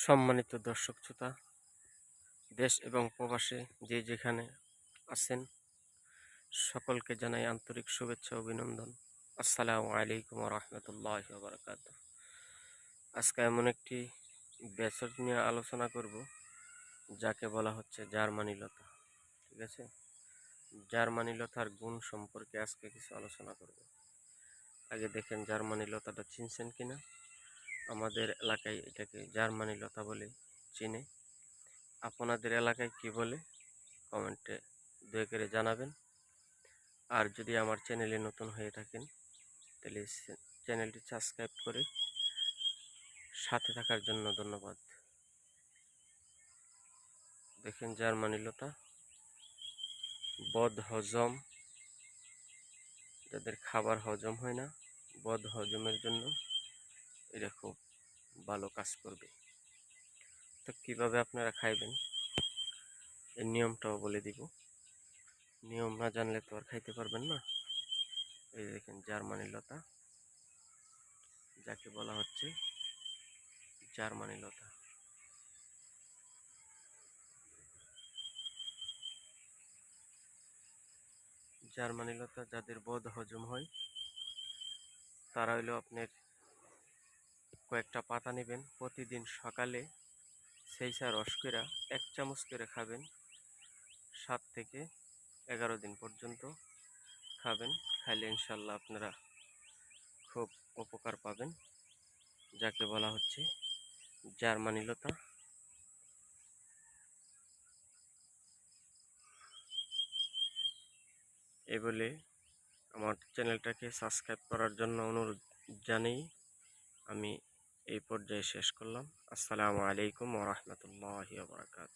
সম্মানিত দর্শক শ্রোতা, দেশ এবং প্রবাসে যে যেখানে আছেন, সকলকে জানাই আন্তরিক শুভেচ্ছা ও অভিনন্দন। আসসালামু আলাইকুম ওয়া রাহমাতুল্লাহি ওয়া বারাকাতুহু। আজকে এমন একটি ব্যাচট নিয়ে আলোচনা করব যাকে বলা হচ্ছে জার্মানি লতা। ঠিক আছে, জার্মানি লতার গুণ সম্পর্কে আজকে কিছু আলোচনা করব। আগে দেখেন জার্মানি লতাটা চিনছেন কিনা। আমাদের এলাকায় এটাকে জার্মানি লতা বলে চিনে। আপনাদের এলাকায় কি বলে কমেন্টে দয়া করে জানাবেন। আর যদি আমার চ্যানেলে নতুন হয়ে থাকেন তাহলে চ্যানেলটি সাবস্ক্রাইব করে সাথে থাকার জন্য ধন্যবাদ। দেখেন জার্মানি লতা বদ হজম, যাদের খাবার হজম হয় না, বদ হজমের জন্য এটা খুব ভালো কাজ করবে। তো কিভাবে আপনারা খাইবেন এই নিয়মটাও বলে দিব। নিয়ম না জানলে তো আর খাইতে পারবেন না। এই দেখেন জার্মানি লতা, যাকে বলা হচ্ছে জার্মানি লতা। জার্মানি লতা যাদের বদ হজম হয় তারা হইলো আপনার কয়েকটা পাতা নেবেন, প্রতিদিন সকালে সেইসা রস করে 1 চামচ করে খাবেন। 7 থেকে 11 দিন পর্যন্ত খাবেন। খাইলে ইনশাল্লাহ আপনারা খুব উপকার পাবেন, যাকে বলা হচ্ছে জার্মানি লতা। এই বলে আমার চ্যানেলটাকে সাবস্ক্রাইব করার জন্য অনুরোধ জানিয়ে আমি এই পর্যায়ে শেষ করলাম। আসসালামু আলাইকুম ওয়া রাহমাতুল্লাহি ওয়া বারাকাতুহু।